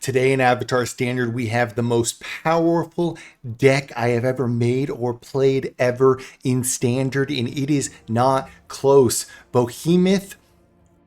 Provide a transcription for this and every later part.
Today in Avatar Standard, we have the most powerful deck I have ever made or played ever in Standard, and it is not close. Behemoth,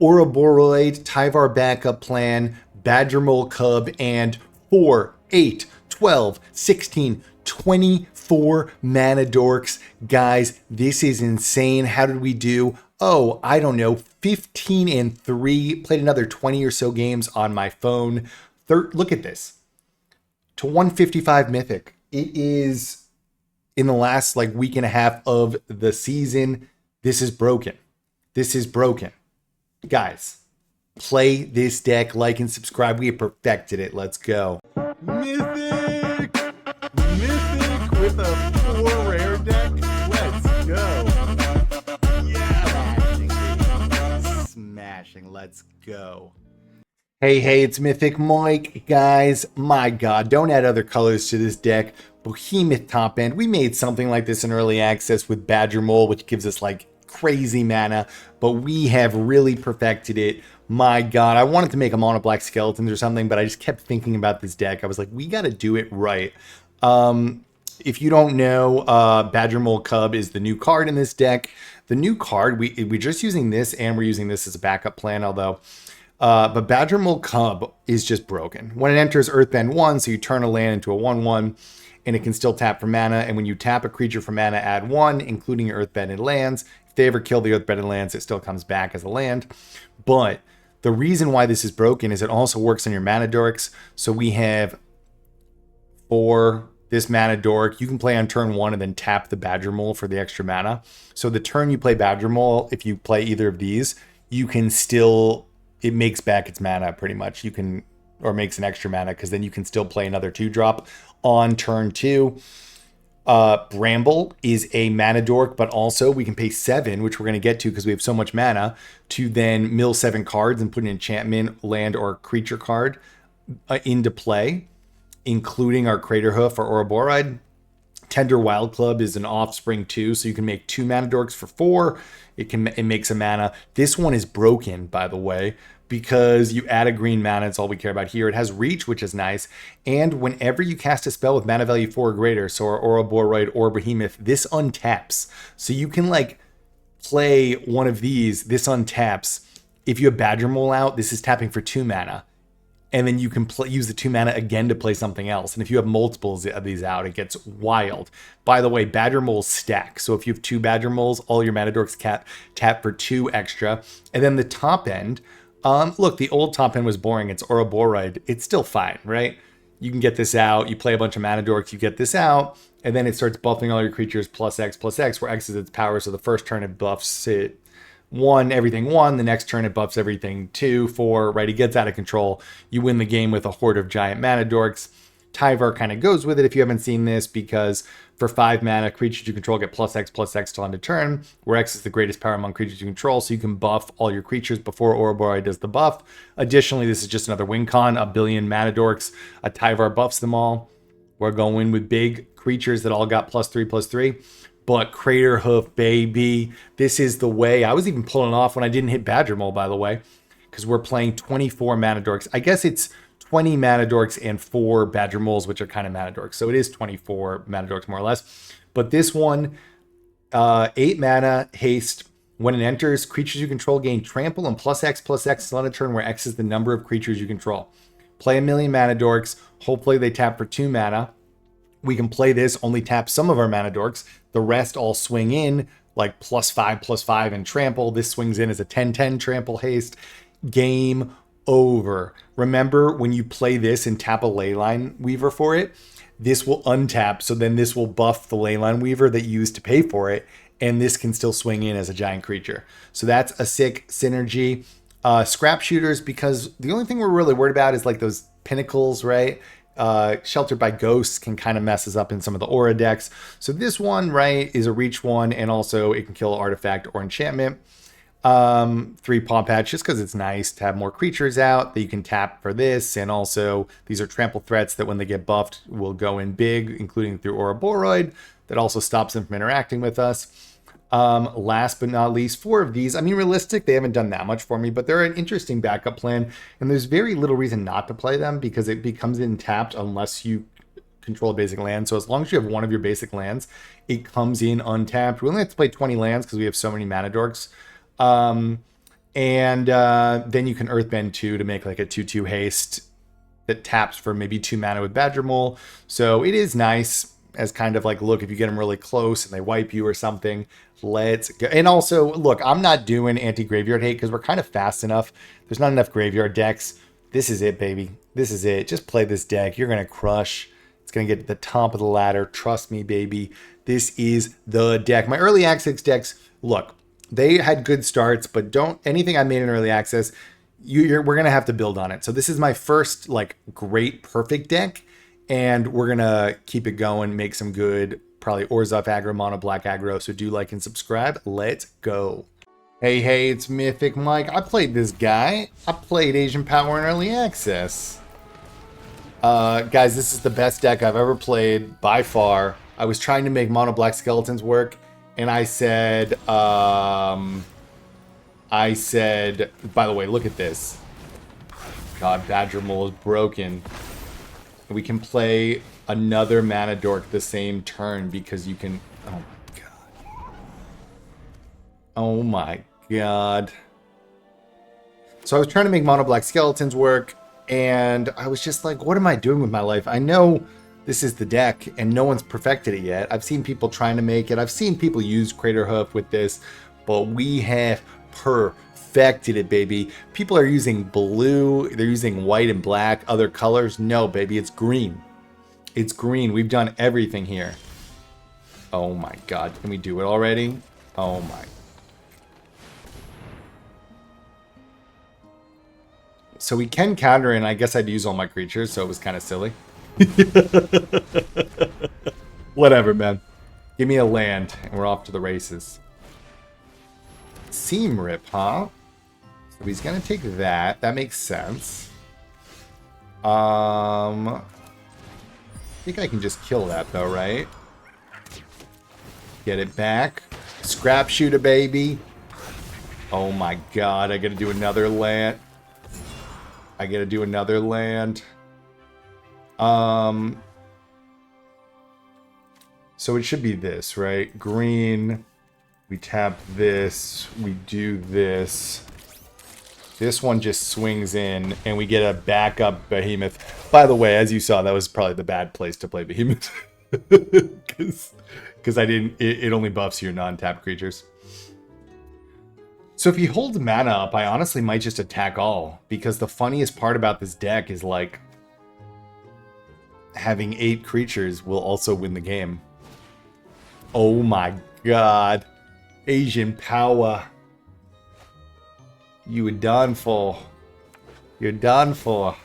OUROBOROID, Tyvar Backup Plan, BADGERMOLE Cub, and 4, 8, 12, 16, 24 mana dorks. Guys, this is insane. How did we do? Oh, I don't know, 15 and 3. Played another 20 or so games on my phone. Look at this. To 155 Mythic. It is in the last week and a half of the season. This is broken. This is broken. Guys, play this deck, like and subscribe. We have perfected it. Let's go. Mythic! Mythic with a 4 rare deck. Let's go. Yeah! Smashing. Let's go. Hey, it's Mythic Mike, guys. My God, don't add other colors to this deck. Behemoth top end. We made something like this in early access with BADGERMOLE, which gives us crazy mana, but we have really perfected it. My God, I wanted to make a mono black skeletons or something, but I just kept thinking about this deck. I was like, we got to do it right. If you don't know, BADGERMOLE Cub is the new card in this deck. The new card, we're just using this, and we're using this as a backup plan, although. But BADGERMOLE Cub is just broken. When it enters Earthbend 1, so you turn a land into a 1/1, and it can still tap for mana. And when you tap a creature for mana, add 1, including your Earthbended lands. If they ever kill the Earthbended lands, it still comes back as a land. But the reason why this is broken is it also works on your mana dorks. So we have 4, this mana dork. You can play on turn 1 and then tap the BADGERMOLE for the extra mana. So the turn you play BADGERMOLE, if you play either of these, you can still... it makes back its mana pretty much. You can, or makes an extra mana, because then you can still play another 2-drop on turn 2. Bramble is a mana dork, but also we can pay 7, which we're going to get to because we have so much mana, to then mill 7 cards and put an enchantment, land, or creature card into play, including our CRATERHOOF or OUROBOROID. Tender Wild Club is an offspring too, so you can make 2 mana dorks for 4. It makes a mana. This one is broken, by the way, because you add a green mana. It's all we care about here. It has reach, which is nice. And whenever you cast a spell with mana value 4 or greater, so our OUROBOROID or Behemoth, this untaps. So you can play one of these. This untaps. If you have BADGERMOLE out, this is tapping for 2 mana. And then you can use the 2 mana again to play something else. And if you have multiples of these out, it gets wild. By the way, BADGERMOLEs stack. So if you have 2 BADGERMOLEs, all your mana dorks tap for 2 extra. And then the top end, look, the old top end was boring. It's OUROBOROID. It's still fine, right? You can get this out. You play a bunch of mana dorks. You get this out. And then it starts buffing all your creatures +X, where X is its power. So the first turn it buffs it 1, everything 1. The next turn it buffs everything 2, 4, right? It gets out of control. You win the game with a horde of giant mana dorks. Tyvar kind of goes with it if you haven't seen this, because for 5 mana, creatures you control get +X till end of turn, where X is the greatest power among creatures you control, so you can buff all your creatures before OUROBOROID does the buff. Additionally, this is just another win con, a billion mana dorks. A Tyvar buffs them all. We're going with big creatures that all got +3/+3. But CRATERHOOF, baby, this is the way. I was even pulling off when I didn't hit BADGERMOLE, by the way, because we're playing 24 mana dorks. I guess it's 20 mana dorks and 4 BADGERMOLEs, which are kind of mana dorks. So it is 24 mana dorks, more or less. But this one, 8 mana, haste. When it enters, creatures you control gain trample and +X on a turn, where X is the number of creatures you control. Play a million mana dorks. Hopefully they tap for 2 mana. We can play this, only tap some of our mana dorks. The rest all swing in, +5/+5 and trample. This swings in as a 10/10 trample haste. Game over. Remember, when you play this and tap a Leyline Weaver for it, this will untap, so then this will buff the Leyline Weaver that you used to pay for it, and this can still swing in as a giant creature. So that's a sick synergy. Scrap shooters, because the only thing we're really worried about is those pinnacles, right? Sheltered by Ghosts can kind of mess us up in some of the aura decks. So this one, right, is a reach one, and also it can kill artifact or enchantment. 3 Paw Patch, just because it's nice to have more creatures out that you can tap for this, and also these are trample threats that when they get buffed will go in big, including through OUROBOROID. That also stops them from interacting with us. Last but not least, 4 of these. I mean, realistic, they haven't done that much for me, but they're an interesting backup plan, and there's very little reason not to play them because it becomes untapped unless you control a basic land. So as long as you have one of your basic lands, it comes in untapped. We only have to play 20 lands because we have so many mana dorks. Then you can Earthbend 2 to make like a 2/2 haste that taps for maybe 2 mana with BADGERMOLE. So it is nice as kind of like, look, if you get them really close and they wipe you or something, let's go. And also, look, I'm not doing anti-graveyard hate because we're kind of fast enough. There's not enough graveyard decks. This is it, baby. This is it. Just play this deck. You're going to crush. It's going to get to the top of the ladder. Trust me, baby. This is the deck. My early access decks, look, they had good starts, but don't, anything I made in early access, we're going to have to build on it. So this is my first like great perfect deck. And we're going to keep it going, make some good, probably Orzhov aggro, mono black aggro. So do like and subscribe. Let's go. Hey, it's Mythic Mike. I played this guy. I played Asian Power in early access. Guys, this is the best deck I've ever played by far. I was trying to make mono black skeletons work. And I said, by the way, look at this. God, BADGERMOLE is broken. We can play another mana dork the same turn because you can... Oh my god. Oh my god. So I was trying to make mono black skeletons work, and I was just like, what am I doing with my life? I know this is the deck, and no one's perfected it yet. I've seen people trying to make it. I've seen people use CRATERHOOF with this, but we have perfected it, baby. People are using blue, they're using white and black, other colors. No, baby, it's green. It's green. We've done everything here. Oh my god, can we do it already? Oh my. So we can counter, and I guess I'd use all my creatures, so it was kind of silly. Whatever, man. Give me a land, and we're off to the races. Seam Rip, huh? So he's gonna take that. That makes sense. I think I can just kill that though, right? Get it back. Scrap shooter, baby. Oh my god, I gotta do another land. I gotta do another land. So it should be this, right? Green. We tap this. We do this. This one just swings in, and we get a backup Behemoth. By the way, as you saw, that was probably the bad place to play Behemoth. Because I didn't... It only buffs your non-tap creatures. So if he holds mana up, I honestly might just attack all. Because the funniest part about this deck is, like... having 8 creatures will also win the game. Oh my god. Asian Power. You were done for. You're done for.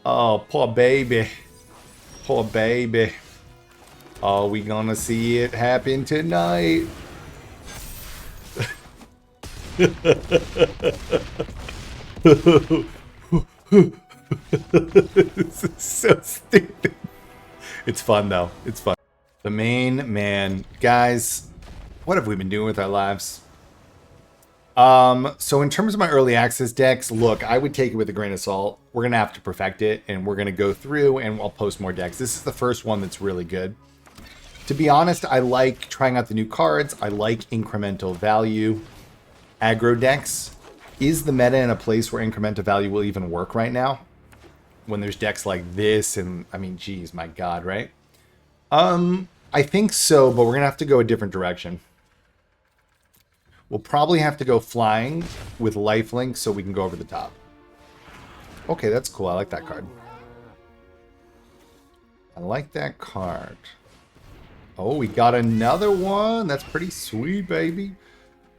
Oh, poor baby. Poor baby. Are we gonna see it happen tonight? This is so stupid. It's fun though. It's fun. The main man. Guys, what have we been doing with our lives? So in terms of my early access decks, look, I would take it with a grain of salt. We're going to have to perfect it, and we're going to go through, and I'll post more decks. This is the first one that's really good. To be honest, I like trying out the new cards. I like incremental value. Aggro decks. Is the meta in a place where incremental value will even work right now? When there's decks like this, and, I mean, geez, my god, right? I think so, but we're going to have to go a different direction. We'll probably have to go flying with lifelink so we can go over the top. Okay, that's cool. I like that card. I like that card. Oh, we got another one. That's pretty sweet, baby.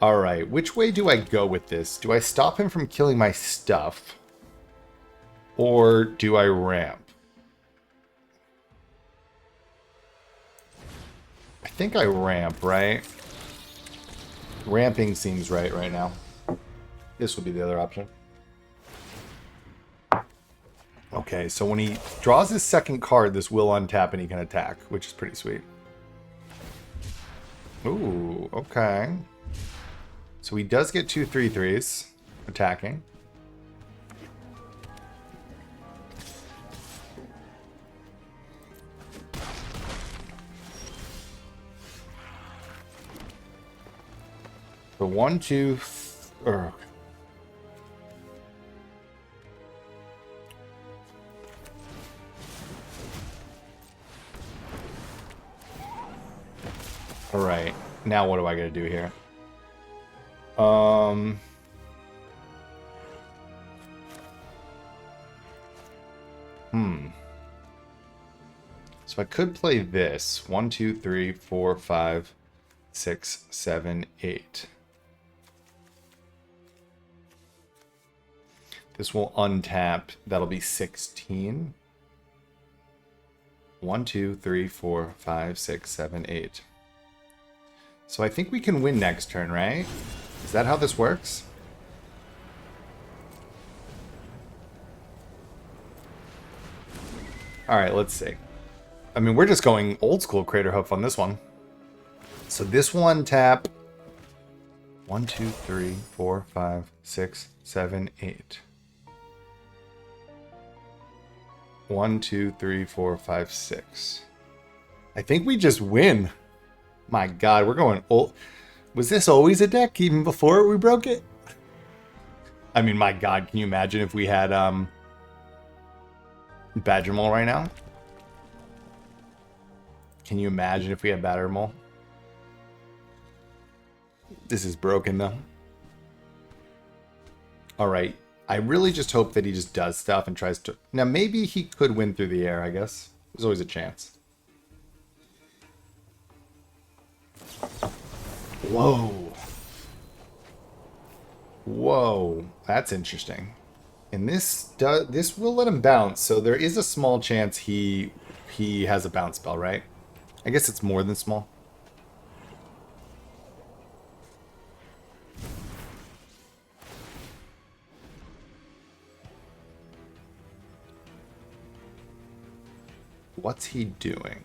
All right, which way do I go with this? Do I stop him from killing my stuff? Or do I ramp? I think I ramp, right? Ramping seems right now. This would be the other option. Okay, so when he draws his second card, this will untap and he can attack, which is pretty sweet. Ooh, okay. So he does get 2 3/3s attacking. The 1, 2, all right. Now what do I gotta do here? So I could play this. 1, 2, 3, 4, 5, 6, 7, 8. This will untap. That'll be 16. 1, 2, 3, 4, 5, 6, 7, 8. So I think we can win next turn, right? Is that how this works? Alright, let's see. I mean, we're just going old school CRATERHOOF on this one. So this one tap. 1, 2, 3, 4, 5, 6, 7, 8. 1, 2, 3, 4, 5, 6. I think we just win. My God, we're going old. Was this always a deck even before we broke it? I mean, my God, can you imagine if we had BADGERMOLE right now? Can you imagine if we had BADGERMOLE? This is broken though. All right. I really just hope that he just does stuff and tries to... Now, maybe he could win through the air, I guess. There's always a chance. Whoa. Whoa. That's interesting. And this will let him bounce, so there is a small chance he has a bounce spell, right? I guess it's more than small. What's he doing?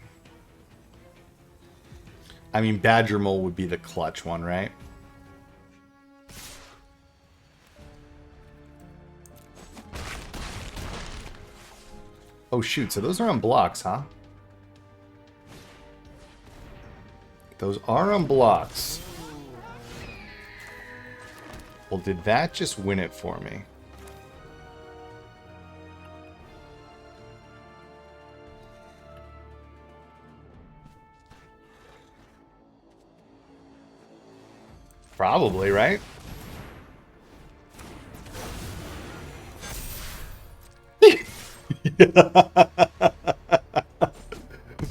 I mean, BADGERMOLE would be the clutch one, right? Oh, shoot. So those are on blocks, huh? Those are on blocks. Well, did that just win it for me? Probably, right?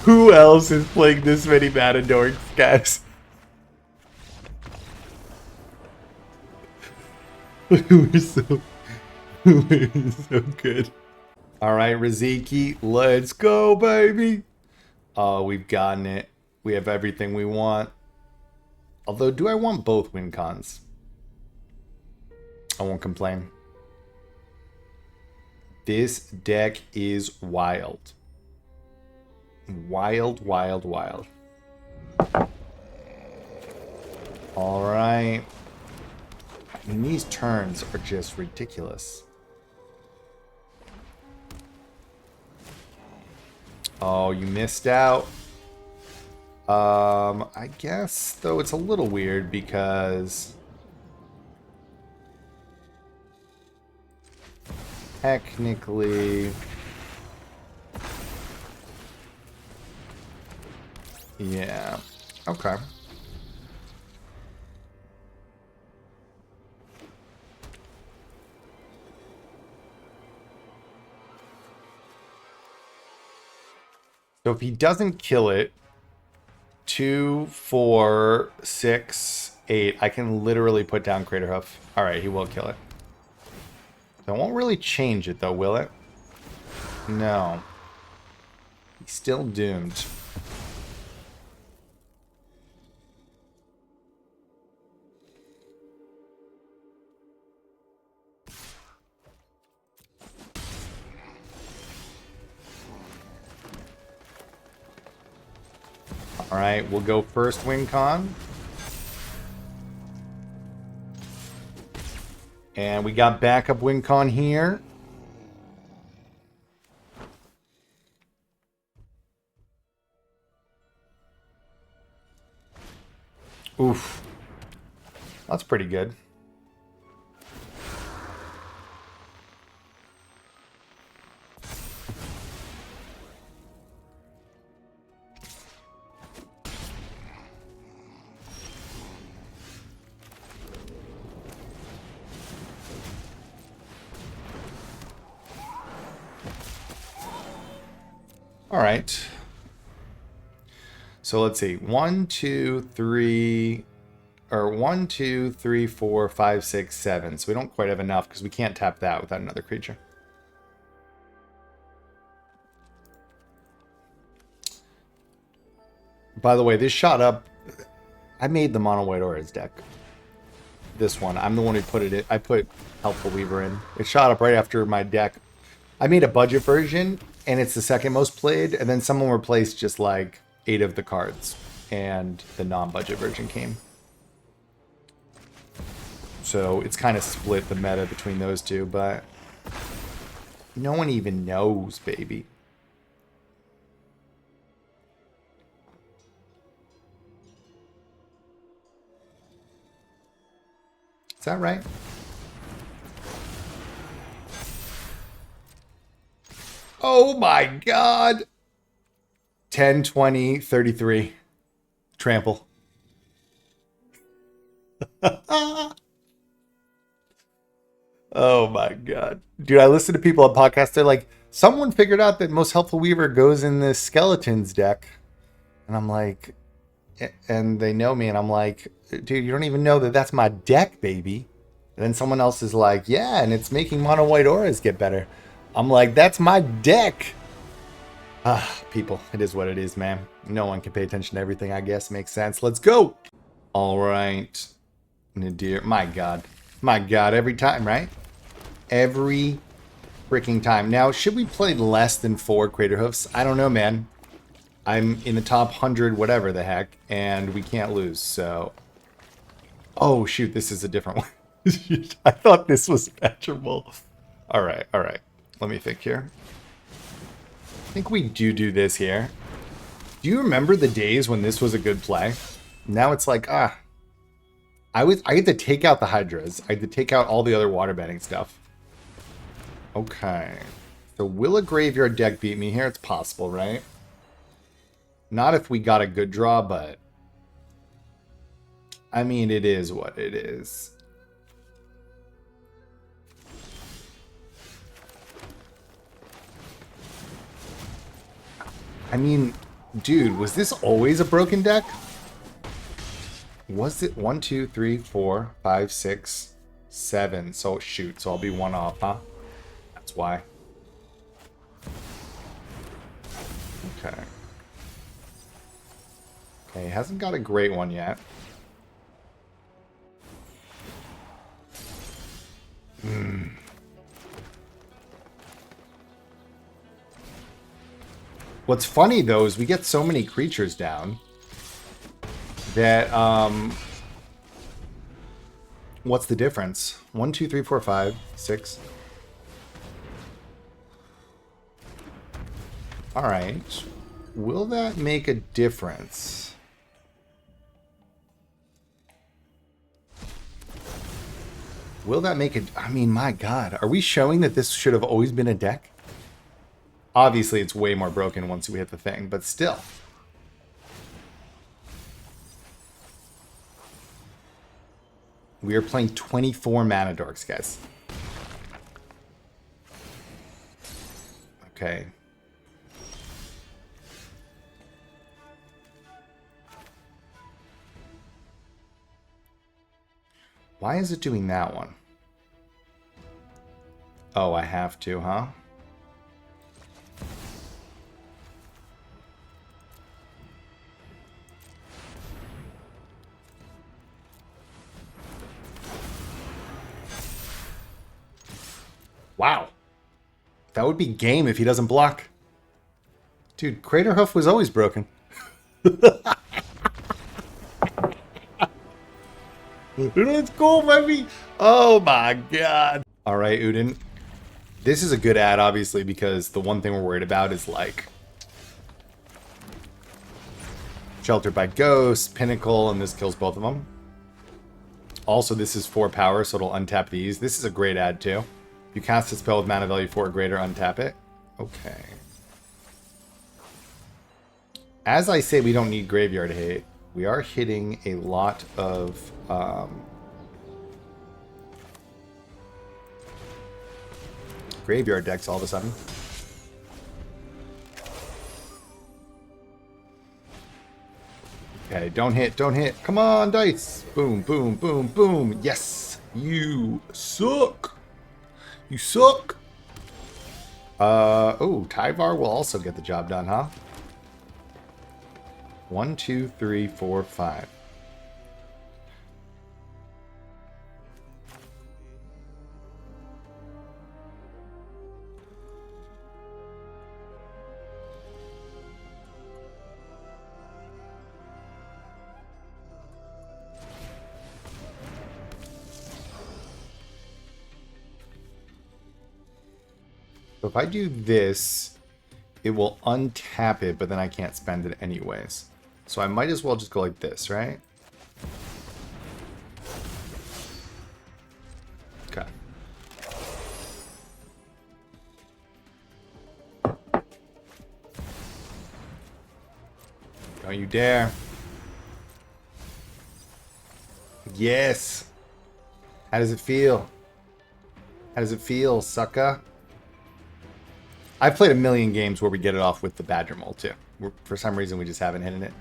Who else is playing this many mana dorks, guys? We're so good. All right, Riziki, let's go, baby. Oh, we've gotten it. We have everything we want. Although, do I want both win cons? I won't complain. This deck is wild. Wild, wild, wild. All right. I mean, these turns are just ridiculous. Oh, you missed out. I guess, though, it's a little weird because technically, yeah, okay. So if he doesn't kill it, 2, 4, 6, 8, I can literally put down CRATERHOOF. All right, he will kill it. So it won't really change it, though, will it? No. He's still doomed. All right, we'll go first win con. And we got backup win con here. Oof. That's pretty good. All right. So let's see. 1, 2, 3, or 1, 2, 3, 4, 5, 6, 7. So we don't quite have enough because we can't tap that without another creature. By the way, this shot up. I made the mono white auras deck. This one. I'm the one who put it in. I put Helpful Weaver in. It shot up right after my deck. I made a budget version, and it's the second most played, and then someone replaced just like 8 of the cards, and the non-budget version came. So it's kind of split the meta between those two, but no one even knows, baby. Is that right? Oh my god! 10, 20, 33. Trample. Oh my god. Dude, I listen to people on podcasts, they're like, someone figured out that Most Helpful Weaver goes in this Skeletons deck. And I'm like, and they know me, and I'm like, dude, you don't even know that that's my deck, baby. And then someone else is like, yeah, and it's making mono white auras get better. I'm like, that's my deck. People, it is what it is, man. No one can pay attention to everything, I guess. Makes sense. Let's go. All right. Nadir. My god. My god, every time, right? Every freaking time. Now, should we play less than 4 Craterhoofs? I don't know, man. I'm in the top 100, whatever the heck, and we can't lose, so... Oh, shoot, this is a different one. I thought this was BADGERMOLE. All right, all right. Let me think here. I think we do this here. Do you remember the days when this was a good play? Now it's like, I had to take out the Hydras. I had to take out all the other waterbending stuff. Okay. So will a graveyard deck beat me here? It's possible, right? Not if we got a good draw, but... I mean, it is what it is. I mean, dude, was this always a broken deck? Was it 1, 2, 3, 4, 5, 6, 7? So shoot, so I'll be 1 off, huh? That's why. Okay. Okay, hasn't got a great one yet. What's funny, though, is we get so many creatures down that, what's the difference? 1, 2, 3, 4, 5, 6. Alright. Will that make a difference? Will that make it? I mean, my god. Are we showing that this should have always been a deck? Obviously, it's way more broken once we hit the thing, but still. We are playing 24 mana dorks, guys. Okay. Why is it doing that one? Oh, I have to, huh? Wow. That would be game if he doesn't block. Dude, CRATERHOOF was always broken. Let's go, baby. Oh my god. All right, Udin. This is a good ad, obviously, because the one thing we're worried about is like Sheltered by Ghosts, Pinnacle, and this kills both of them. Also, this is 4 power, so it'll untap these. This is a great ad, too. You cast a spell with mana value 4 or greater, untap it. Okay. As I say, we don't need graveyard hate. We are hitting a lot of graveyard decks all of a sudden. Okay, don't hit, don't hit. Come on, dice. Boom, boom, boom, boom. Yes, you suck. You suck. Oh, Tyvar will also get the job done, huh? 1, 2, 3, 4, 5. So if I do this, it will untap it, but then I can't spend it anyways. So I might as well just go like this, right? Okay. Don't you dare. Yes. How does it feel? How does it feel, sucker? I've played a million games where we get it off with the BADGERMOLE too. For some reason, we just haven't hit it.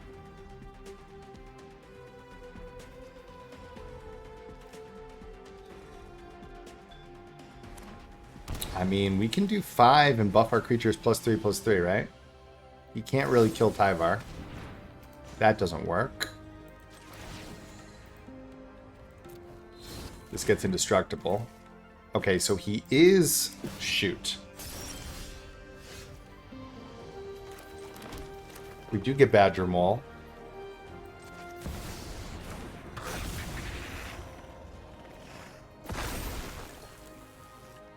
I mean, we can do 5 and buff our creatures +3/+3, right? He can't really kill Tyvar. That doesn't work. This gets indestructible. Okay, so he is... Shoot. We do get BADGERMOLE.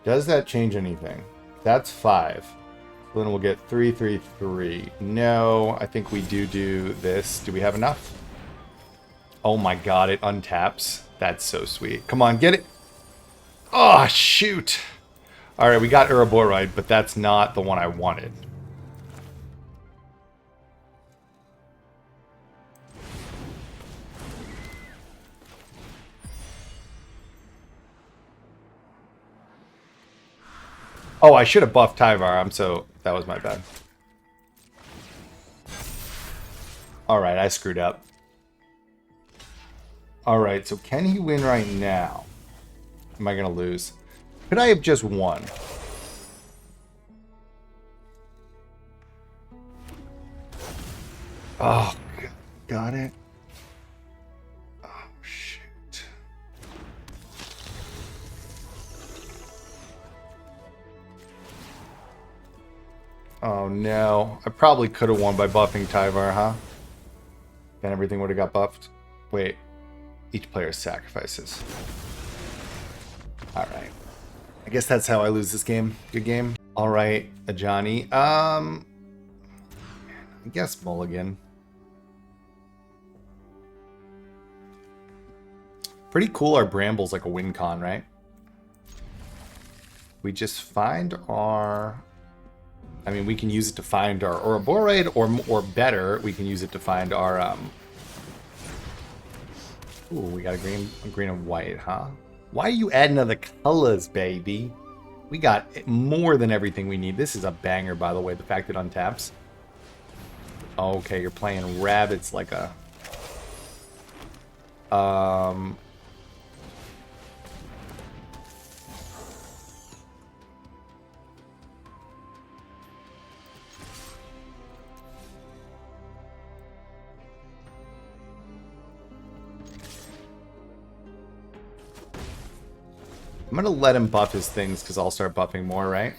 Does that change anything? That's 5. So then we'll get 3, 3, 3. No, I think we do this. Do we have enough? Oh my god, it untaps. That's so sweet. Come on, get it. Oh, shoot. Alright, we got OUROBOROID, but that's not the one I wanted. Oh, I should have buffed Tyvar. That was my bad. Alright, I screwed up. Alright, so can he win right now? Am I going to lose? Could I have just won? Oh, got it. Oh, shoot. Oh, no. I probably could have won by buffing Tyvar, huh? Then everything would have got buffed. Wait. Each player sacrifices. Alright. I guess that's how I lose this game. Good game. Alright, Ajani. I guess Mulligan. Pretty cool our Bramble's like a win con, right? We just find our... I mean, we can use it to find our OUROBOROID, or better, we can use it to find our... Ooh, we got a green and white, huh? Why are you adding other colors, baby? We got more than everything we need. This is a banger, by the way, the fact it untaps. Okay, you're playing rabbits like a... I'm going to let him buff his things because I'll start buffing more, right?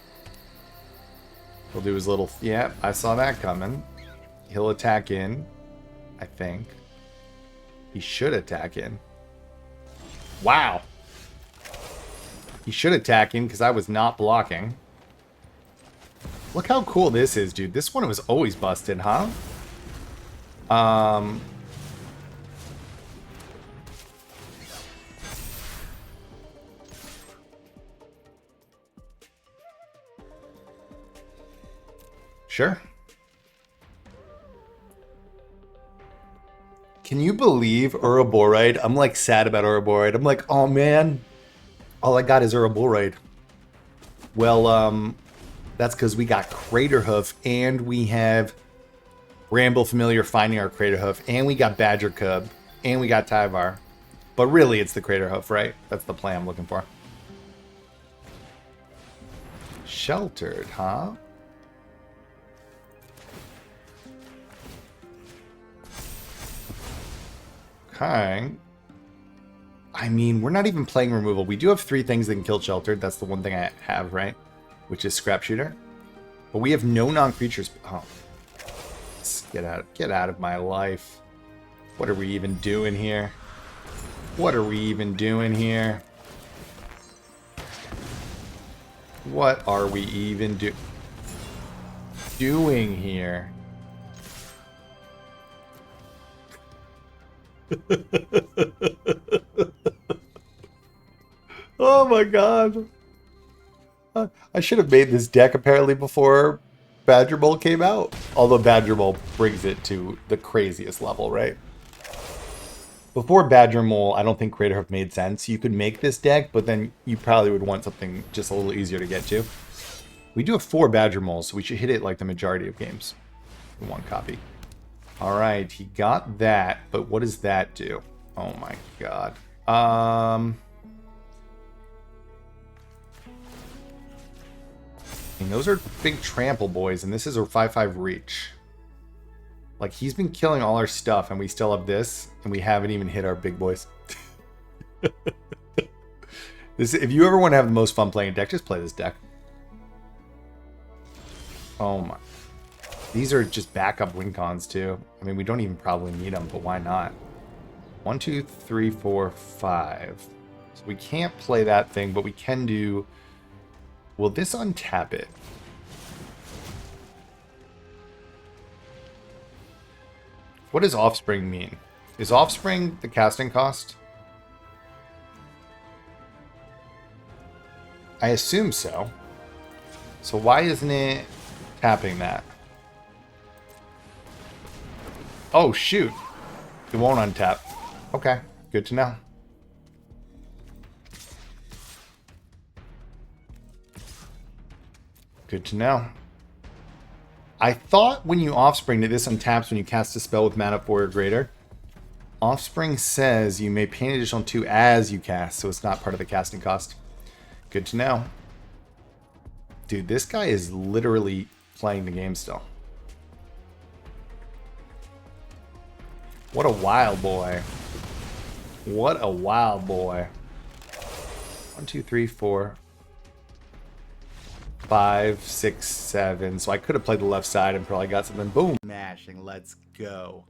He'll do his little... Yeah, I saw that coming. He'll attack in, I think. He should attack in. Wow. He should attack him because I was not blocking. Look how cool this is, dude. This one was always busted, huh? Sure. Can you believe OUROBOROID? I'm like sad about OUROBOROID. I'm like, oh man, all I got is OUROBOROID. Well, that's because we got CRATERHOOF and we have Bramble Familiar finding our CRATERHOOF and we got Badger Cub and we got Tyvar. But really, it's the CRATERHOOF, right? That's the play I'm looking for. Sheltered, huh? Okay. I mean, we're not even playing removal. We do have 3 things that can kill Sheltered. That's the one thing I have, right? Which is Scrap Shooter. But we have no non-creatures. Oh. Get out of my life. What are we even doing here? What are we even doing here? What are we even doing here? Oh my god. I should have made this deck apparently before BADGERMOLE came out. Although BADGERMOLE brings it to the craziest level, right? Before BADGERMOLE, I don't think CRATERHOOF made sense. You could make this deck, but then you probably would want something just a little easier to get to. We do have 4 BADGERMOLEs, so we should hit it like the majority of games. 1 copy. Alright, he got that, but what does that do? Oh my god. And those are big trample boys, and this is a 5/5 reach. Like, he's been killing all our stuff, and we still have this, and we haven't even hit our big boys. If you ever want to have the most fun playing a deck, just play this deck. Oh my. These are just backup win cons, too. I mean, we don't even probably need them, but why not? 1, 2, 3, 4, 5. So we can't play that thing, but we can do... Will this untap it? What does Offspring mean? Is Offspring the casting cost? I assume so. So why isn't it tapping that? Oh, shoot. It won't untap. Okay, good to know. Good to know. I thought when you Offspring that this untaps when you cast a spell with mana 4 or greater. Offspring says you may pay an additional 2 as you cast, so it's not part of the casting cost. Good to know. Dude, this guy is literally playing the game still. What a wild boy. What a wild boy. 1, 2, 3, 4, 5, 6, 7. So I could have played the left side and probably got something. Boom. Mashing. Let's go.